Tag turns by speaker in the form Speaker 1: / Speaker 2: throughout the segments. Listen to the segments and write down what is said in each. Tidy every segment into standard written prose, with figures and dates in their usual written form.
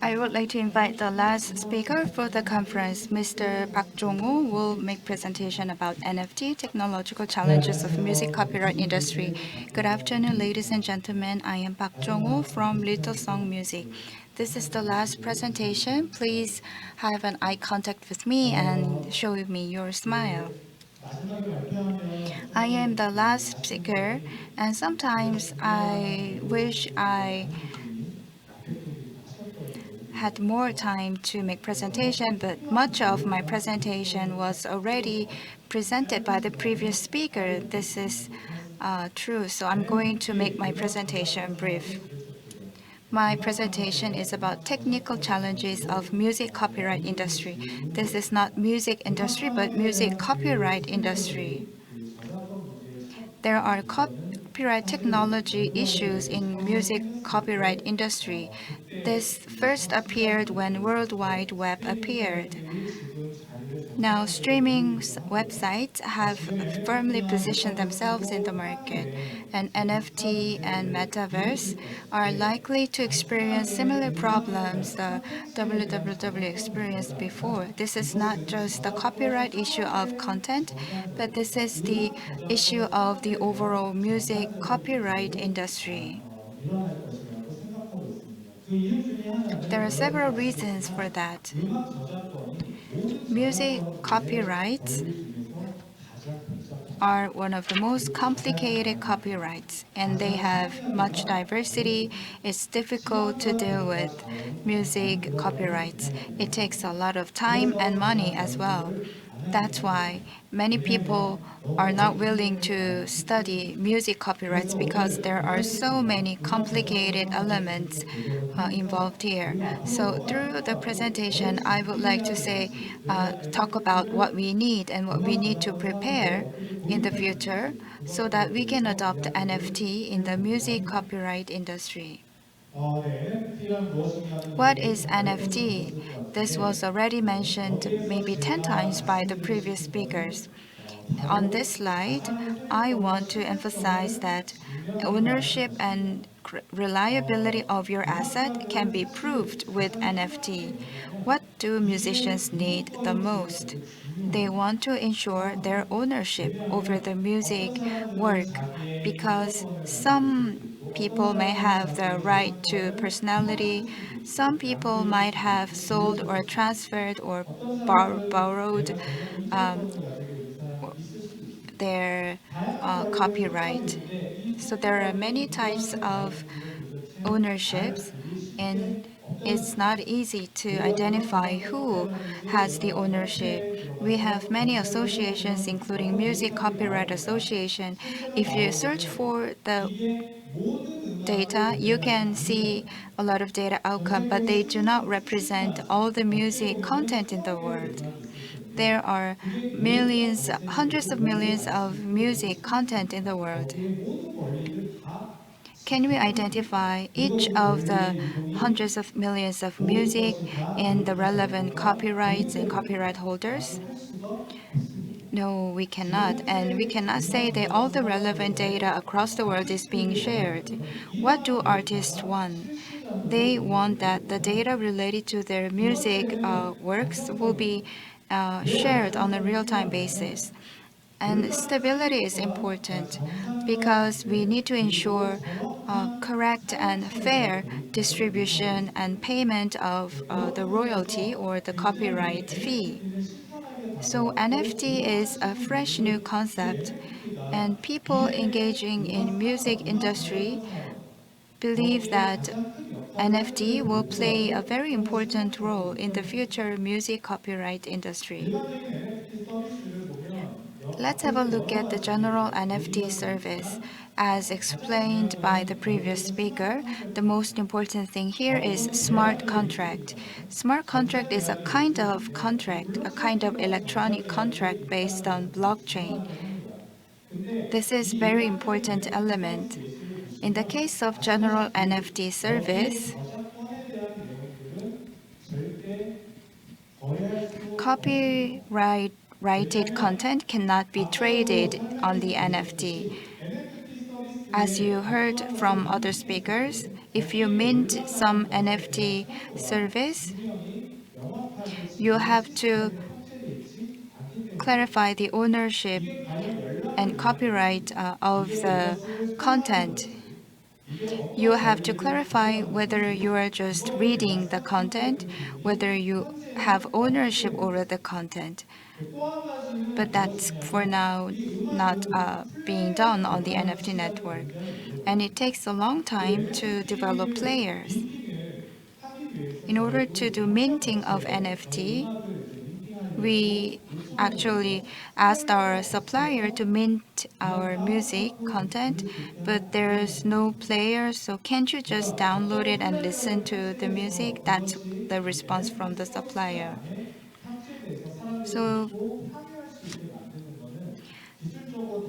Speaker 1: I would like to invite the last speaker for the conference. Mr. Park Jong-woo will make presentation about NFT, technological challenges of music copyright industry. Good afternoon, ladies and gentlemen. I am Park Jong-woo from Little Song Music. This is the last presentation. Please have an eye contact with me and show me your smile. I am the last speaker, and sometimes I wish I had more time to make presentation, but much of my presentation was already presented by the previous speaker. This is true, so I'm going to make my presentation brief. My presentation is about technical challenges of music copyright industry. This is not music industry, but music copyright industry. There are copyright technology issues in music copyright industry. This first appeared when World Wide Web appeared. Now, streaming websites have firmly positioned themselves in the market, and NFT and metaverse are likely to experience similar problems the www experienced before. This is not just the copyright issue of content, but this is the issue of the overall music copyright industry. There are several reasons for that. Music copyrights are one of the most complicated copyrights, and they have much diversity. It's difficult to deal with music copyrights. It takes a lot of time and money as well. That's why many people are not willing to study music copyrights because there are so many complicated elements involved here. So through the presentation, I would like to talk about what we need and what we need to prepare in the future so that we can adopt NFT in the music copyright industry. What is NFT? This was already mentioned maybe 10 times by the previous speakers. On this slide, I want to emphasize that ownership and reliability of your asset can be proved with NFT. What do musicians need the most? They want to ensure their ownership over the music work because some people may have the right to personality. Some people might have sold or transferred or borrowed um, their copyright. So there are many types of ownerships, and it's not easy to identify who has the ownership. We have many associations, including Music Copyright Association. If you search for the data, you can see a lot of data outcome, but they do not represent all the music content in the world. There are millions, hundreds of millions of music content in the world. Can we identify each of the hundreds of millions of music and the relevant copyrights and copyright holders? No, we cannot. And we cannot say that all the relevant data across the world is being shared. What do artists want? They want that the data related to their music works will be shared on a real-time basis. And stability is important because we need to ensure correct and fair distribution and payment of the royalty or the copyright fee. So NFT is a fresh new concept, and people engaging in music industry believe that NFT will play a very important role in the future music copyright industry. Let's have a look at the general NFT service. As explained by the previous speaker, the most important thing here is smart contract. Smart contract is a kind of contract, a kind of electronic contract based on blockchain. This is very important element. In the case of general NFT service, copyrighted content cannot be traded on the NFT. As you heard from other speakers, if you mint some NFT service, you have to clarify the ownership and copyright of the content. You have to clarify whether you are just reading the content, whether you have ownership over the content. But that's for now not being done on the NFT network. And it takes a long time to develop players. In order to do minting of NFT, we actually asked our supplier to mint our music content, but there's no player, so can't you just download it and listen to the music? That's the response from the supplier. So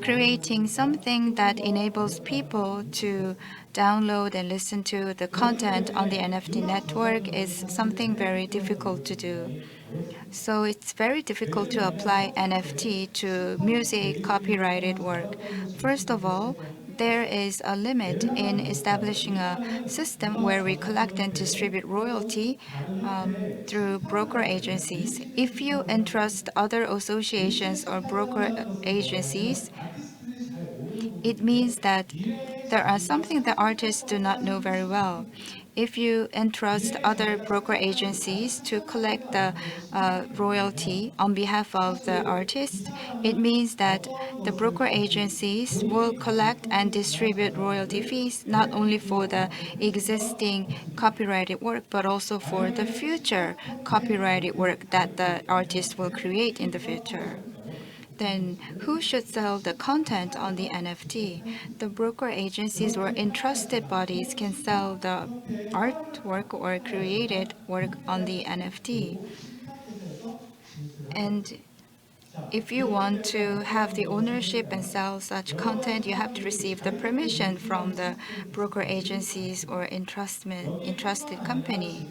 Speaker 1: creating something that enables people to download and listen to the content on the NFT network is something very difficult to do. So it's very difficult to apply NFT to music copyrighted work. First of all, there is a limit in establishing a system where we collect and distribute royalty through broker agencies. If you entrust other associations or broker agencies, it means that there are something that artists do not know very well. If you entrust other broker agencies to collect the royalty on behalf of the artist, it means that the broker agencies will collect and distribute royalty fees not only for the existing copyrighted work, but also for the future copyrighted work that the artist will create in the future. Then who should sell the content on the NFT? The broker agencies or entrusted bodies can sell the artwork or created work on the NFT. And if you want to have the ownership and sell such content, you have to receive the permission from the broker agencies or entrusted company.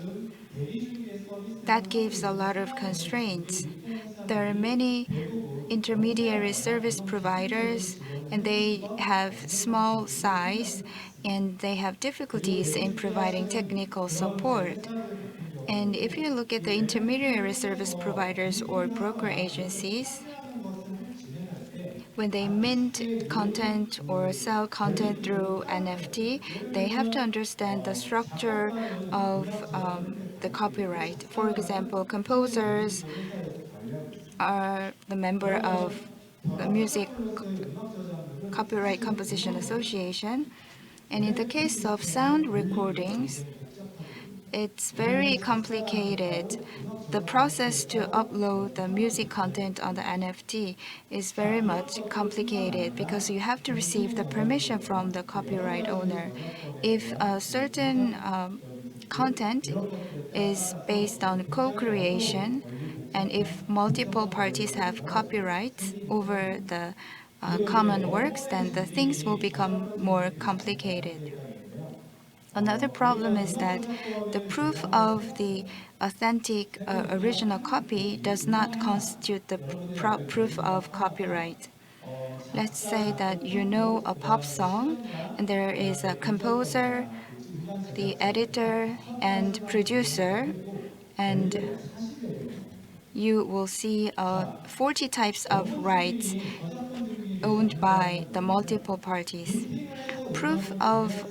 Speaker 1: That gives a lot of constraints. There are many intermediary service providers, and they have small size, and they have difficulties in providing technical support. And if you look at the intermediary service providers or broker agencies, when they mint content or sell content through NFT, they have to understand the structure of the copyright. For example, composers are the member of the Music Copyright Composition Association. And in the case of sound recordings, it's very complicated. The process to upload the music content on the NFT is very much complicated because you have to receive the permission from the copyright owner. If a certain content is based on co-creation, and if multiple parties have copyrights over the common works, then the things will become more complicated. Another problem is that the proof of the authentic original copy does not constitute the proof of copyright. Let's say that you know a pop song, and there is a composer, the editor, and producer, and you will see 40 types of rights owned by the multiple parties. Proof of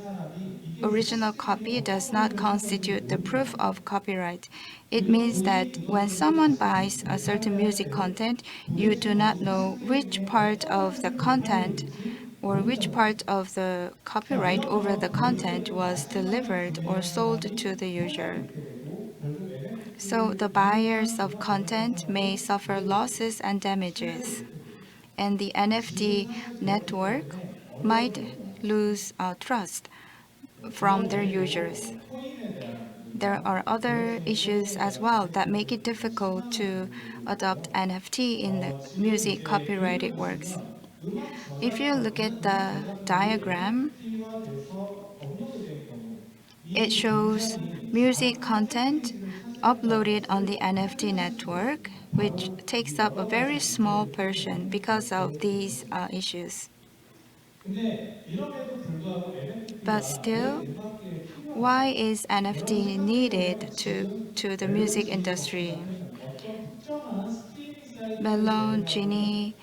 Speaker 1: original copy does not constitute the proof of copyright. It means that when someone buys a certain music content, you do not know which part of the content or which part of the copyright over the content was delivered or sold to the user. So the buyers of content may suffer losses and damages, and the NFT network might lose trust from their users. There are other issues as well that make it difficult to adopt NFT in the music copyrighted works. If you look at the diagram, it shows music content uploaded on the NFT network, which takes up a very small portion because of these issues. But still, Why is NFT needed to the music industry?
Speaker 2: 어떤 특정한 스트리밍 사이트에
Speaker 1: Melon,
Speaker 2: 들어가면
Speaker 1: Genie,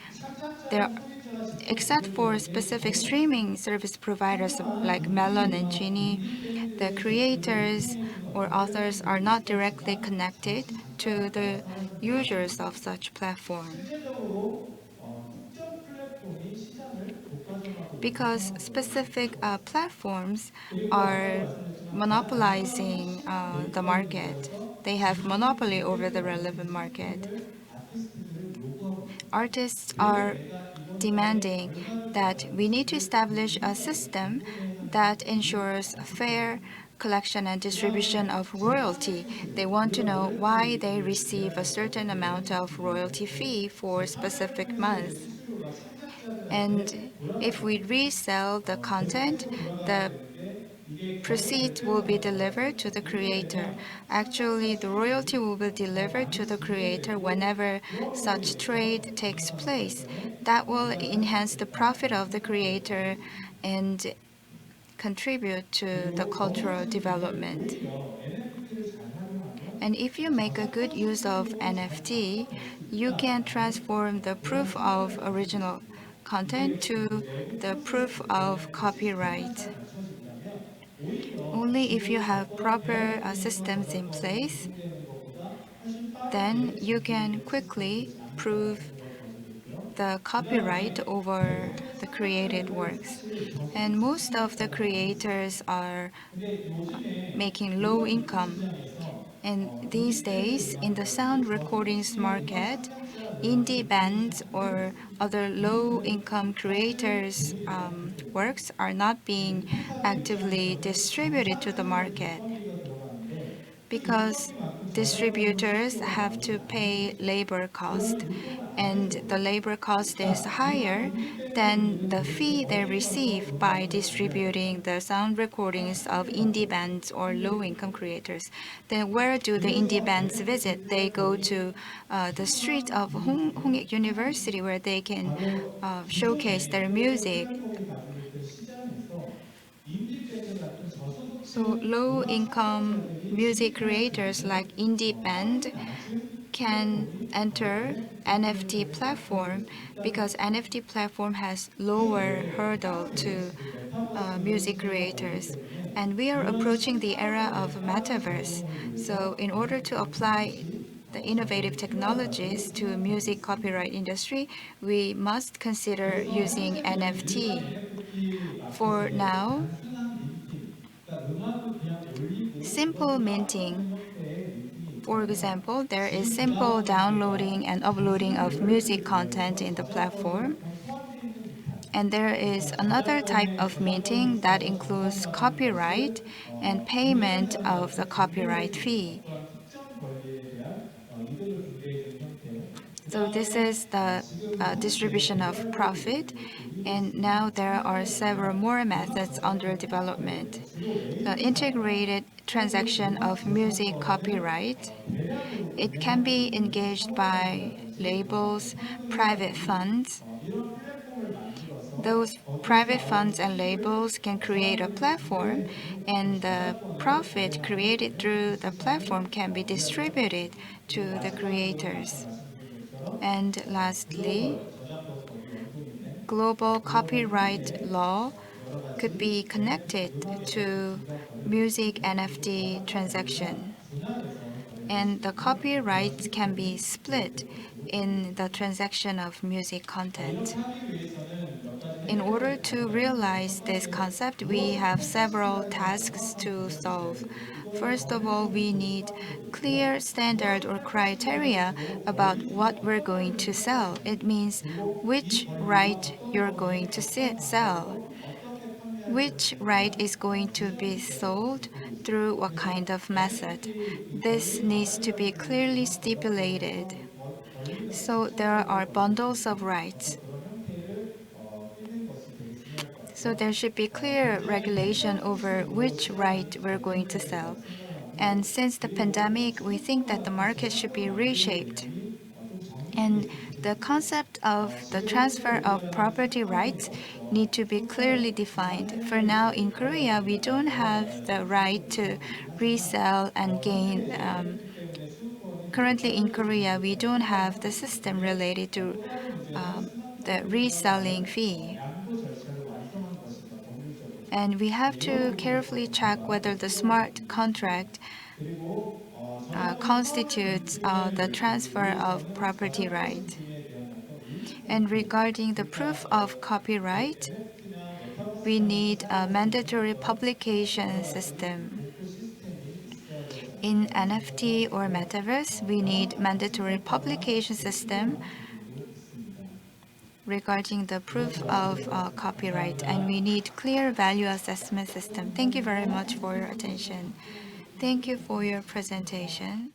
Speaker 1: there,
Speaker 2: 창작자나 소비자가 직접
Speaker 1: except
Speaker 2: 관계되어
Speaker 1: for
Speaker 2: 있기
Speaker 1: specific
Speaker 2: 때문에
Speaker 1: streaming service providers
Speaker 2: 상당한
Speaker 1: like Melon and
Speaker 2: 인지도가
Speaker 1: Genie,
Speaker 2: 미리
Speaker 1: the
Speaker 2: 빼내된 정보를
Speaker 1: creators
Speaker 2: 이용해 주는
Speaker 1: or
Speaker 2: 어떤
Speaker 1: authors are
Speaker 2: 플랫폼들이
Speaker 1: not
Speaker 2: 있을
Speaker 1: directly
Speaker 2: 것이지만
Speaker 1: connected to
Speaker 2: 잠깐
Speaker 1: the
Speaker 2: 사라진 경우가
Speaker 1: users of
Speaker 2: 많습니다.
Speaker 1: such platform.
Speaker 2: 실제적으로 특정 플랫폼이 시장을 독과점하고 있는
Speaker 1: Because
Speaker 2: 상황이고요.
Speaker 1: specific platforms
Speaker 2: 그리고 아까도
Speaker 1: are
Speaker 2: 말씀드렸지만 다양한
Speaker 1: monopolizing
Speaker 2: 시장
Speaker 1: the
Speaker 2: 데이터를
Speaker 1: market.
Speaker 2: 이용해서
Speaker 1: They have
Speaker 2: 이익을
Speaker 1: monopoly over
Speaker 2: 올릴
Speaker 1: the
Speaker 2: 수 없는
Speaker 1: relevant market.
Speaker 2: 수익금을 아티스트들을 요구하고 있습니다.
Speaker 1: Artists
Speaker 2: 왜
Speaker 1: are
Speaker 2: 내가 이것 때문에
Speaker 1: demanding
Speaker 2: 얼마를
Speaker 1: that
Speaker 2: 받아야
Speaker 1: we need to
Speaker 2: 될지를
Speaker 1: establish a
Speaker 2: 민감하게
Speaker 1: system
Speaker 2: 궁금해하는
Speaker 1: that
Speaker 2: 분들이
Speaker 1: ensures fair
Speaker 2: 많습니다.
Speaker 1: collection and
Speaker 2: 그
Speaker 1: distribution
Speaker 2: 다음에
Speaker 1: of royalty. They
Speaker 2: 재판매수들,
Speaker 1: want to
Speaker 2: 우리가
Speaker 1: know why they
Speaker 2: 로열티를
Speaker 1: receive a
Speaker 2: 이야기하죠.
Speaker 1: certain amount of royalty
Speaker 2: 로열티인데
Speaker 1: fee for specific
Speaker 2: 재판매수의
Speaker 1: months.
Speaker 2: 수수료가 창작자들한테
Speaker 1: And if we
Speaker 2: 돌아가야 됩니다.
Speaker 1: resell the content,
Speaker 2: 계속해서 돌아가야
Speaker 1: the
Speaker 2: 되는데 이게
Speaker 1: proceeds
Speaker 2: 경매될
Speaker 1: will be
Speaker 2: 때마다
Speaker 1: delivered to
Speaker 2: 돌아가요.
Speaker 1: the
Speaker 2: 이게
Speaker 1: creator.
Speaker 2: 되면
Speaker 1: Actually,
Speaker 2: 창작자
Speaker 1: the royalty
Speaker 2: 수익이
Speaker 1: will be
Speaker 2: 더
Speaker 1: delivered to
Speaker 2: 많이
Speaker 1: the
Speaker 2: 지게
Speaker 1: creator
Speaker 2: 되고
Speaker 1: whenever
Speaker 2: 그럼으로
Speaker 1: such
Speaker 2: 인해서
Speaker 1: trade takes place.
Speaker 2: 문화사회에서는
Speaker 1: That will
Speaker 2: 일자리가
Speaker 1: enhance the profit
Speaker 2: 생기겠다라는
Speaker 1: of the
Speaker 2: 생각들을
Speaker 1: creator
Speaker 2: 가지고 있습니다.
Speaker 1: and contribute to the
Speaker 2: 그리고 더
Speaker 1: cultural
Speaker 2: 문제는 이게
Speaker 1: development.
Speaker 2: 오히려 NFT를 잘 활용하면
Speaker 1: And if you make a good
Speaker 2: 저작권
Speaker 1: use of
Speaker 2: 소유권으로 잘
Speaker 1: NFT,
Speaker 2: 바꿔낼 수
Speaker 1: you can
Speaker 2: 있다라는
Speaker 1: transform the proof
Speaker 2: 그런
Speaker 1: of
Speaker 2: 신뢰를 가지고
Speaker 1: original
Speaker 2: 있습니다.
Speaker 1: content
Speaker 2: 이게
Speaker 1: to the
Speaker 2: 내부
Speaker 1: proof
Speaker 2: 프로세스들의
Speaker 1: of
Speaker 2: 그 시스템만
Speaker 1: copyright.
Speaker 2: 잘 갖춰진다면 오히려
Speaker 1: Only if you
Speaker 2: 지금
Speaker 1: have
Speaker 2: 어떤
Speaker 1: proper
Speaker 2: 대형기업과
Speaker 1: systems in
Speaker 2: 저작권이
Speaker 1: place,
Speaker 2: 구분되는 것보다 훨씬
Speaker 1: then
Speaker 2: 빠르게
Speaker 1: you can
Speaker 2: 진행될
Speaker 1: quickly
Speaker 2: 시스템들이 가능하다는
Speaker 1: prove
Speaker 2: 생각을 가지고 있고요.
Speaker 1: the
Speaker 2: 그
Speaker 1: copyright
Speaker 2: 다음에
Speaker 1: over
Speaker 2: 대부분의
Speaker 1: the created
Speaker 2: 창작자들은
Speaker 1: works.
Speaker 2: 사실
Speaker 1: And
Speaker 2: 저소득
Speaker 1: most of the
Speaker 2: 시장에서 많이 있습니다.
Speaker 1: creators are
Speaker 2: 근데 요즘에
Speaker 1: making low
Speaker 2: 음악 듣기
Speaker 1: income.
Speaker 2: 시장에서
Speaker 1: And these
Speaker 2: indie
Speaker 1: days, in the sound
Speaker 2: 밴드라든지 저소득
Speaker 1: recordings
Speaker 2: 수준의 음악
Speaker 1: market,
Speaker 2: 상장자들은
Speaker 1: indie
Speaker 2: 보이지
Speaker 1: bands or
Speaker 2: 않는데
Speaker 1: other low income
Speaker 2: 사실
Speaker 1: creators'
Speaker 2: 얘네들이 어떻게 돼요?
Speaker 1: works are not being
Speaker 2: 유통사들
Speaker 1: actively
Speaker 2: 입장에서는
Speaker 1: distributed to the
Speaker 2: 장사하는 데
Speaker 1: market
Speaker 2: 인건비가 들어가는데 그
Speaker 1: because
Speaker 2: 인건비만큼 저작권료
Speaker 1: distributors
Speaker 2: 수수료가
Speaker 1: have
Speaker 2: 나오지
Speaker 1: to pay
Speaker 2: 않습니다.
Speaker 1: labor cost,
Speaker 2: 그러면 유통을 안
Speaker 1: and
Speaker 2: 해도
Speaker 1: the labor cost is
Speaker 2: 자, 음악
Speaker 1: higher
Speaker 2: 인디 밴드
Speaker 1: than the
Speaker 2: 분들이
Speaker 1: fee they
Speaker 2: 어디 가서
Speaker 1: receive by
Speaker 2: 음악을 만들어야
Speaker 1: distributing
Speaker 2: 될까요?
Speaker 1: the sound
Speaker 2: 딱
Speaker 1: recordings of
Speaker 2: 한 개가
Speaker 1: indie
Speaker 2: 있습니다.
Speaker 1: bands or
Speaker 2: 한 개
Speaker 1: low income
Speaker 2: 있습니다.
Speaker 1: creators. Then where do the indie
Speaker 2: 그래서
Speaker 1: bands visit?
Speaker 2: NFT
Speaker 1: They go
Speaker 2: 플랫폼이
Speaker 1: to the street
Speaker 2: 튼튼한
Speaker 1: of
Speaker 2: 이유는
Speaker 1: Hongik
Speaker 2: 하나입니다.
Speaker 1: University where they can
Speaker 2: 바로
Speaker 1: showcase
Speaker 2: 기존의
Speaker 1: their
Speaker 2: 글로벌
Speaker 1: music.
Speaker 2: 플랫폼이 가지고 있던 시장에서 인디 밴드 같은
Speaker 1: So
Speaker 2: 저소득층
Speaker 1: low
Speaker 2: 음악
Speaker 1: income
Speaker 2: 창작자들이
Speaker 1: music
Speaker 2: 진입할 수
Speaker 1: creators
Speaker 2: 있는
Speaker 1: like indie
Speaker 2: 허용이
Speaker 1: band
Speaker 2: 낮은
Speaker 1: can
Speaker 2: 플랫폼이 바로
Speaker 1: enter
Speaker 2: NFT
Speaker 1: NFT
Speaker 2: 플랫폼에서 활용될
Speaker 1: platform
Speaker 2: 수 있다는
Speaker 1: because
Speaker 2: 것입니다.
Speaker 1: NFT platform has
Speaker 2: 그
Speaker 1: lower
Speaker 2: 외에
Speaker 1: hurdle
Speaker 2: 향후에
Speaker 1: to
Speaker 2: 지금 메타버스 이런
Speaker 1: music
Speaker 2: 시대가 오기
Speaker 1: creators.
Speaker 2: 때문에
Speaker 1: And we are
Speaker 2: 이런
Speaker 1: approaching the era
Speaker 2: 신산업에
Speaker 1: of
Speaker 2: 따른
Speaker 1: metaverse.
Speaker 2: 적용을
Speaker 1: So
Speaker 2: 위해서
Speaker 1: in order to
Speaker 2: NFT는
Speaker 1: apply
Speaker 2: 반드시
Speaker 1: the innovative
Speaker 2: 적용이
Speaker 1: technologies
Speaker 2: 필요하다고
Speaker 1: to
Speaker 2: 생각하고
Speaker 1: music
Speaker 2: 있습니다.
Speaker 1: copyright industry, we must consider
Speaker 2: 그래서
Speaker 1: using
Speaker 2: 현재 일반
Speaker 1: NFT.
Speaker 2: NFT
Speaker 1: For
Speaker 2: 마켓의
Speaker 1: now,
Speaker 2: 단순한 민팅, 그러니까 음악을 그냥 올리고
Speaker 1: simple
Speaker 2: 그것을 다운로드하는
Speaker 1: minting.
Speaker 2: 형태의 민팅이
Speaker 1: For
Speaker 2: 있다면
Speaker 1: example, there is
Speaker 2: 지금
Speaker 1: simple
Speaker 2: 부담하는 문제가
Speaker 1: downloading and uploading
Speaker 2: 단순한
Speaker 1: of music
Speaker 2: 로열티를
Speaker 1: content
Speaker 2: 위해서
Speaker 1: in the
Speaker 2: 저작권이
Speaker 1: platform.
Speaker 2: 약간 포함되어 있는 듯한
Speaker 1: And there is
Speaker 2: 그러니까
Speaker 1: another type
Speaker 2: 저작권에
Speaker 1: of
Speaker 2: 저작권을
Speaker 1: minting that
Speaker 2: 써서
Speaker 1: includes
Speaker 2: 작성받은
Speaker 1: copyright
Speaker 2: 것을
Speaker 1: and payment of the
Speaker 2: 구매자들한테 중개해
Speaker 1: copyright
Speaker 2: 주는
Speaker 1: fee.
Speaker 2: 어떠한 특정 권리에 대한 이득을 중개해 주는 형태. 그
Speaker 1: So this
Speaker 2: 다음에
Speaker 1: is the
Speaker 2: 지금 한국에서
Speaker 1: distribution of
Speaker 2: 개발되고
Speaker 1: profit.
Speaker 2: 있는 것들이
Speaker 1: And now there are several
Speaker 2: 창작자들이나
Speaker 1: more
Speaker 2: 음악
Speaker 1: methods under
Speaker 2: 저작권을 통합하게
Speaker 1: development.
Speaker 2: 되면 주로
Speaker 1: The
Speaker 2: 레이블사나
Speaker 1: integrated
Speaker 2: 혹은
Speaker 1: transaction
Speaker 2: 음악
Speaker 1: of music
Speaker 2: 저작권을
Speaker 1: copyright.
Speaker 2: 대량으로
Speaker 1: It can
Speaker 2: 구매하고
Speaker 1: be
Speaker 2: 있는
Speaker 1: engaged by
Speaker 2: 창업자들이라든지
Speaker 1: labels, private
Speaker 2: 판매사들이
Speaker 1: funds.
Speaker 2: 이런 플랫폼을 만들어서
Speaker 1: Those
Speaker 2: 거기에서
Speaker 1: private
Speaker 2: 나오는
Speaker 1: funds and
Speaker 2: 수익을
Speaker 1: labels can create a
Speaker 2: 사람들이
Speaker 1: platform,
Speaker 2: 구매해 주는 어떤
Speaker 1: and the
Speaker 2: 저작권을
Speaker 1: profit
Speaker 2: 거래하는
Speaker 1: created
Speaker 2: NFT
Speaker 1: through the platform
Speaker 2: 시장을
Speaker 1: can be
Speaker 2: 우리나라가
Speaker 1: distributed
Speaker 2: 있습니다. 그리고
Speaker 1: to the
Speaker 2: 마지막으로는 아까
Speaker 1: creators.
Speaker 2: 말씀드린 것처럼
Speaker 1: And lastly,
Speaker 2: 글로벌 저작권법이 원동인데
Speaker 1: global
Speaker 2: 글로벌
Speaker 1: copyright
Speaker 2: 한국의
Speaker 1: law
Speaker 2: 여러
Speaker 1: could
Speaker 2: 가지
Speaker 1: be connected
Speaker 2: 음악에 대한
Speaker 1: to
Speaker 2: 저작권을
Speaker 1: music
Speaker 2: 그리고
Speaker 1: NFT
Speaker 2: 저작권료가
Speaker 1: transaction,
Speaker 2: 분할해서 거래될 수
Speaker 1: and the
Speaker 2: 있는 그러한
Speaker 1: copyrights can be
Speaker 2: 시스템들이
Speaker 1: split
Speaker 2: 도입되고 있고요.
Speaker 1: in the transaction of music
Speaker 2: 자, 이렇게
Speaker 1: content.
Speaker 2: 하기 위해서는 몇 가지
Speaker 1: In
Speaker 2: 해결해야
Speaker 1: order
Speaker 2: 될
Speaker 1: to
Speaker 2: 과제가 있습니다.
Speaker 1: realize
Speaker 2: 첫
Speaker 1: this
Speaker 2: 번째,
Speaker 1: concept, we
Speaker 2: 무엇이
Speaker 1: have several
Speaker 2: 패키지라는
Speaker 1: tasks
Speaker 2: 명확한
Speaker 1: to
Speaker 2: 개념이 있어야
Speaker 1: solve.
Speaker 2: 되고 이거는
Speaker 1: First of all, we
Speaker 2: 검증되고
Speaker 1: need
Speaker 2: 수반되어 있고요.
Speaker 1: clear standard
Speaker 2: 무엇이
Speaker 1: or
Speaker 2: 패키지냐는
Speaker 1: criteria
Speaker 2: 주로
Speaker 1: about
Speaker 2: 권리 중에
Speaker 1: what we're
Speaker 2: 어떤
Speaker 1: going
Speaker 2: 권리를
Speaker 1: to
Speaker 2: 선택할
Speaker 1: sell. It
Speaker 2: 것이냐
Speaker 1: means
Speaker 2: 그리고 이
Speaker 1: which
Speaker 2: 권리가
Speaker 1: right
Speaker 2: 어떤
Speaker 1: you're
Speaker 2: 범위에
Speaker 1: going to
Speaker 2: 어떤
Speaker 1: sell,
Speaker 2: 방법으로 어떻게 판매할
Speaker 1: which
Speaker 2: 것인가에
Speaker 1: right
Speaker 2: 대한
Speaker 1: is going to be
Speaker 2: 지정이 되어야
Speaker 1: sold
Speaker 2: 되고 있습니다.
Speaker 1: through what
Speaker 2: 그래서
Speaker 1: kind of method.
Speaker 2: NFT 그
Speaker 1: This
Speaker 2: 권리
Speaker 1: needs to be
Speaker 2: 가발이라는 표현을
Speaker 1: clearly
Speaker 2: 쓰지만
Speaker 1: stipulated.
Speaker 2: 저작권에서 권리가
Speaker 1: So there are
Speaker 2: 집중적으로
Speaker 1: bundles
Speaker 2: 권리되는
Speaker 1: of rights.
Speaker 2: 그런 형태를 띠는 것이 되게 중요할 것
Speaker 1: So
Speaker 2: 같고요.
Speaker 1: there should be clear
Speaker 2: 굉장히
Speaker 1: regulation
Speaker 2: 첨단
Speaker 1: over
Speaker 2: 기술로
Speaker 1: which right
Speaker 2: 시장이
Speaker 1: we're going to
Speaker 2: 전환돼야
Speaker 1: sell.
Speaker 2: 된다고 생각하고
Speaker 1: And since the
Speaker 2: 그리고
Speaker 1: pandemic, we think that the
Speaker 2: 신규와 같은
Speaker 1: market should be
Speaker 2: 저작권을 만드는
Speaker 1: reshaped.
Speaker 2: 부분이 좀 정비되어
Speaker 1: And
Speaker 2: 있으면
Speaker 1: The concept of the transfer of property rights need to be clearly defined. For now, in Korea, we don't have the right to resell and gain. Currently in Korea, we don't have the system related to the reselling fee. And we have to carefully check whether the smart contract constitutes the transfer of property right. And regarding the proof of copyright, we need a mandatory publication system. In NFT or metaverse, we need mandatory publication system regarding the proof of copyright, and we need clear value assessment system. Thank you very much for your attention. Thank you for your presentation.